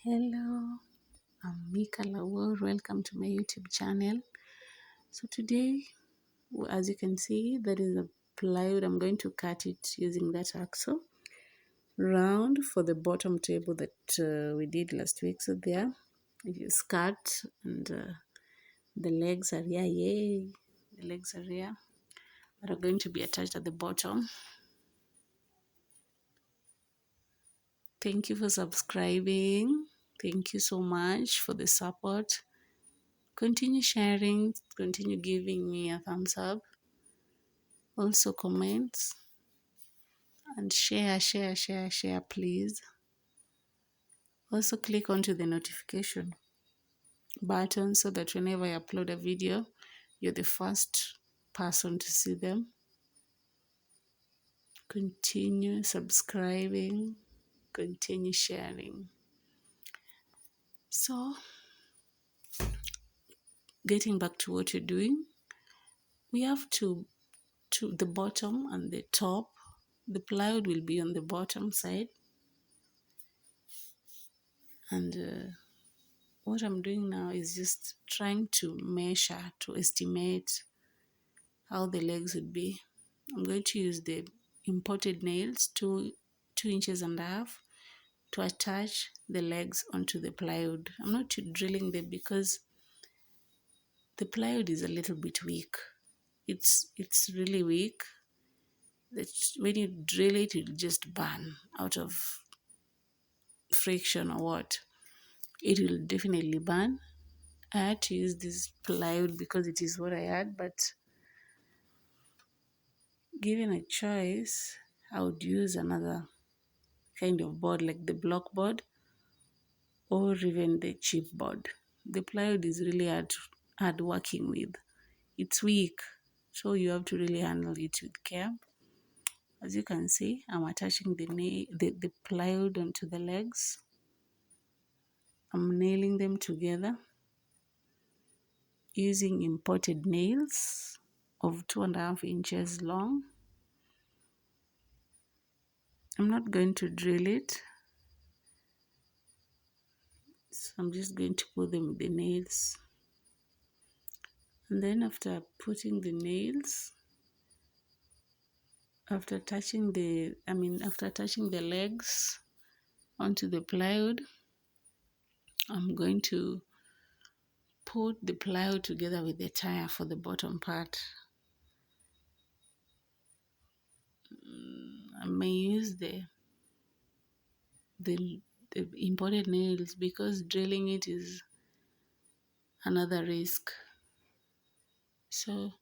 Hello, I'm Michal. Welcome to my YouTube channel. So today, as you can see, that is a plywood. I'm going to cut it using that hacksaw round for the bottom table that we did last week. So there, it is cut and the legs are here. Yay! The legs are here. That are going to be attached at the bottom. Thank you for subscribing. Thank you so much for the support. Continue sharing, continue giving me a thumbs up. Also comment and share, please. Also click onto the notification button so that whenever I upload a video, you're the first person to see them. Continue subscribing, continue sharing. So, getting back to what you're doing, we have to the bottom and the top. The plywood will be on the bottom side, and what I'm doing now is just trying to measure, to estimate how the legs would be. I'm going to use the imported nails, 2.5 inches, to attach the legs onto the plywood. I'm not drilling them because the plywood is a little bit weak. It's really weak. When you drill it, it'll just burn out of friction or what. It will definitely burn. I had to use this plywood because it is what I had, but given a choice, I would use another kind of board like the block board or even the chip board. The plywood is really hard working with. It's weak, so you have to really handle it with care. As you can see, I'm attaching the plywood onto the legs. I'm nailing them together using imported nails of 2.5 inches long. I'm not going to drill it, so I'm just going to put them with the nails. And then after putting the nails, after attaching the legs onto the plywood, I'm going to put the plywood together with the tire for the bottom part. I may use the imported nails because drilling it is another risk. So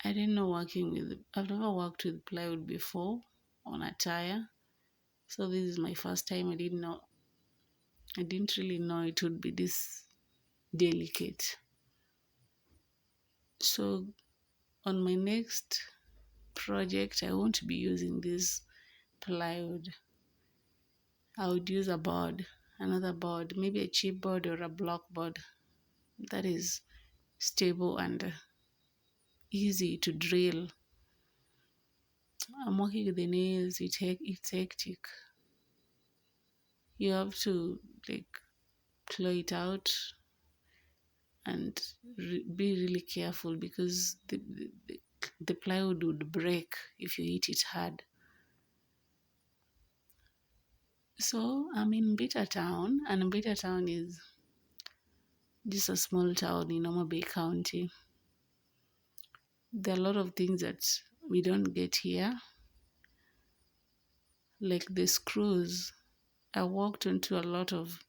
I've never worked with plywood before on a tire. So this is my first time. I didn't really know it would be this delicate. So on my next project, I won't be using this plywood. I would use another board, maybe a chip board or a block board that is stable and easy to drill. I'm working with the nails. It's hectic. You have to claw it out and be really careful because the plywood would break if you hit it hard. So I'm in Beta Town, and Beta Town is just a small town in Nairobi Bay County. There are a lot of things that we don't get here, like the screws. I walked into a lot of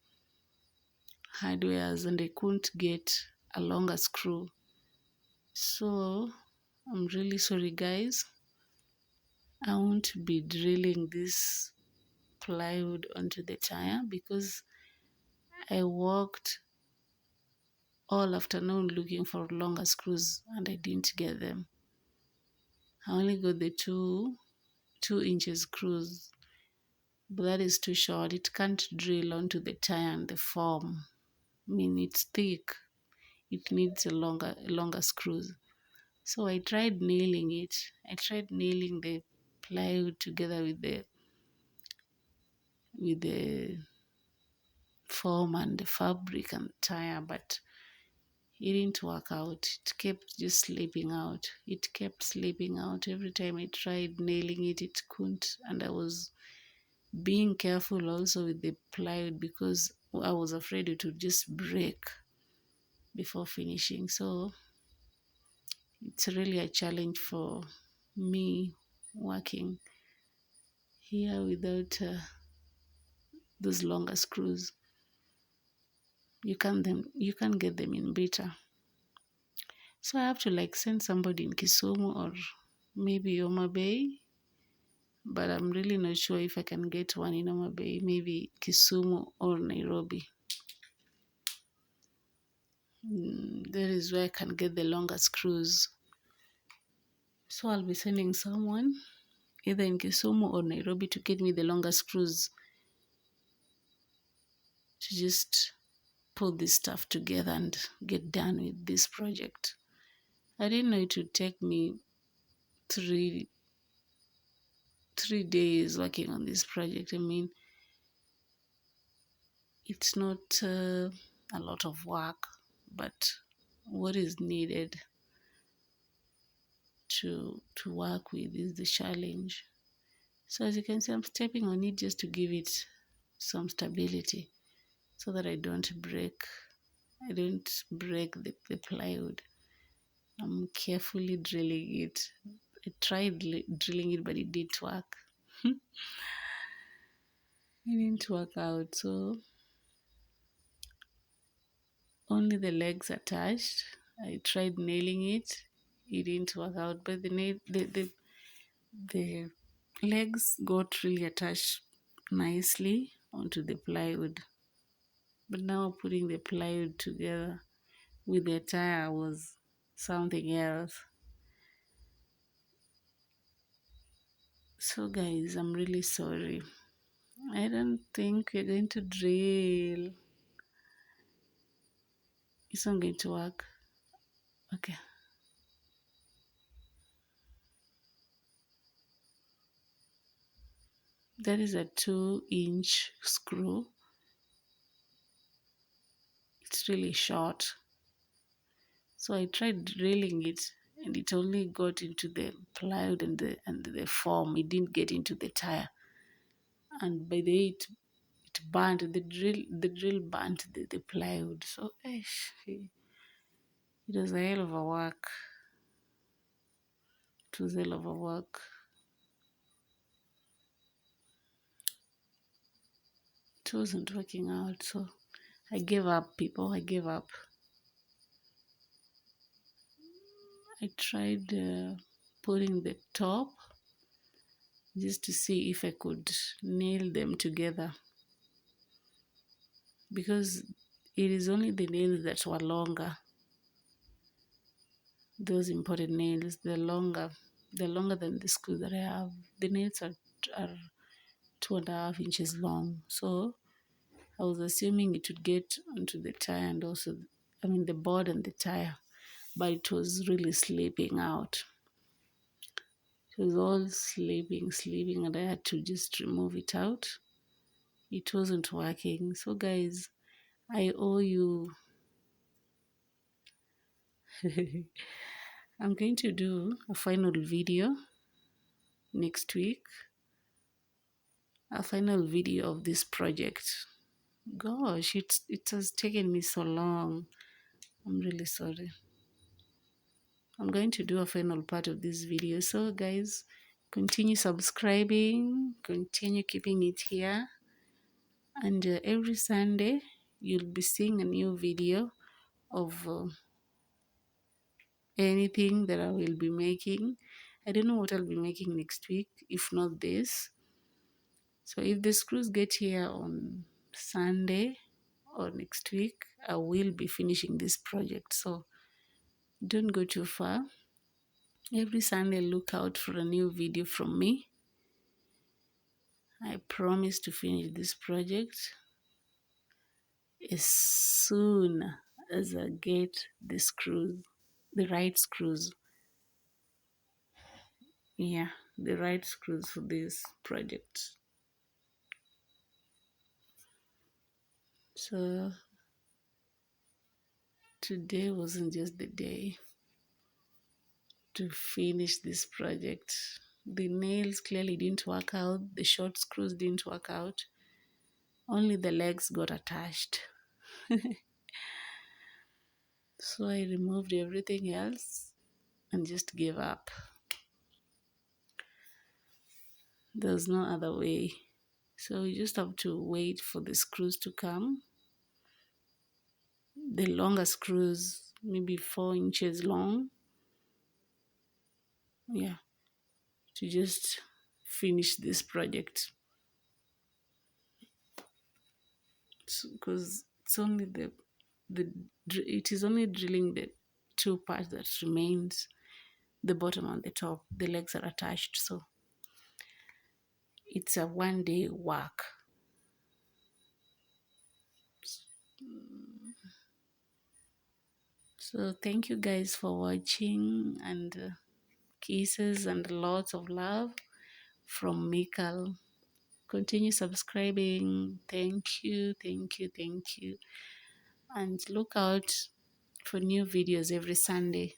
hardwares and I couldn't get a longer screw. So I'm really sorry, guys. I won't be drilling this plywood onto the tire because I walked all afternoon looking for longer screws and I didn't get them. I only got the 2 inches screws, but that is too short. It can't drill onto the tire and the foam. I mean, it's thick. It needs a longer screws. So I tried nailing it. I tried nailing the plywood together with the foam and the fabric and tire, but it didn't work out. It kept just slipping out. It kept slipping out. Every time I tried nailing it, it couldn't. And I was being careful also with the plywood because I was afraid it would just break before finishing. So it's really a challenge for me working here without those longer screws. You can get them in beta. So I have to like send somebody in Kisumu or maybe Oma Bay, but I'm really not sure if I can get one in Oma Bay, maybe Kisumu or Nairobi. That is where I can get the longer screws. So I'll be sending someone either in Kisumu or Nairobi to get me the longer screws to just put this stuff together and get done with this project. I didn't know it would take me three 3 days working on this project. I mean, it's not a lot of work, but what is needed to work with is the challenge. So as you can see, I'm stepping on it just to give it some stability so that I don't break the plywood. I'm carefully drilling it. I tried drilling it, but it didn't work. It didn't work out. So only the legs attached. I tried nailing it. It didn't work out, but the legs got really attached nicely onto the plywood. But now putting the plywood together with the tire was something else. So guys, I'm really sorry. I don't think we're going to drill. It's not going to work. Okay. That is a 2-inch screw. It's really short. So I tried drilling it and it only got into the plywood and the foam. It didn't get into the tire. And by the way it burnt, the drill burnt the plywood. So it was a hell of a work. It was a hell of a work. It wasn't working out. So I gave up, people. I gave up. I tried putting the top just to see if I could nail them together, because it is only the nails that were longer. Those imported nails, they're longer than the screw that I have. The nails are 2.5 inches long. So I was assuming it would get onto the tire and also, I mean, the board and the tire, but it was really slipping out. It was all slipping, and I had to just remove it out. It wasn't working. So guys, I owe you. I'm going to do a final video next week, a final video of this project. Gosh, it has taken me so long. I'm really sorry. I'm going to do a final part of this video. So guys, continue subscribing, continue keeping it here, and every Sunday you'll be seeing a new video of anything that I will be making. I don't know what I'll be making next week, if not this. So if the screws get here on Sunday or next week, I will be finishing this project. So don't go too far. Every Sunday, look out for a new video from me. I promise to finish this project as soon as I get the screws, the right screws. Yeah, the right screws for this project. So today wasn't just the day to finish this project. The nails clearly didn't work out, the short screws didn't work out, only the legs got attached. So I removed everything else and just gave up. There's no other way. So you just have to wait for the screws to come. The longer screws, maybe 4 inches long. Yeah, to just finish this project. Because it's only it is only drilling the two parts that remains, the bottom and the top. The legs are attached, so it's a 1 day work. So thank you guys for watching, and kisses and lots of love from Michal. Continue subscribing. Thank you, thank you, thank you. And look out for new videos every Sunday.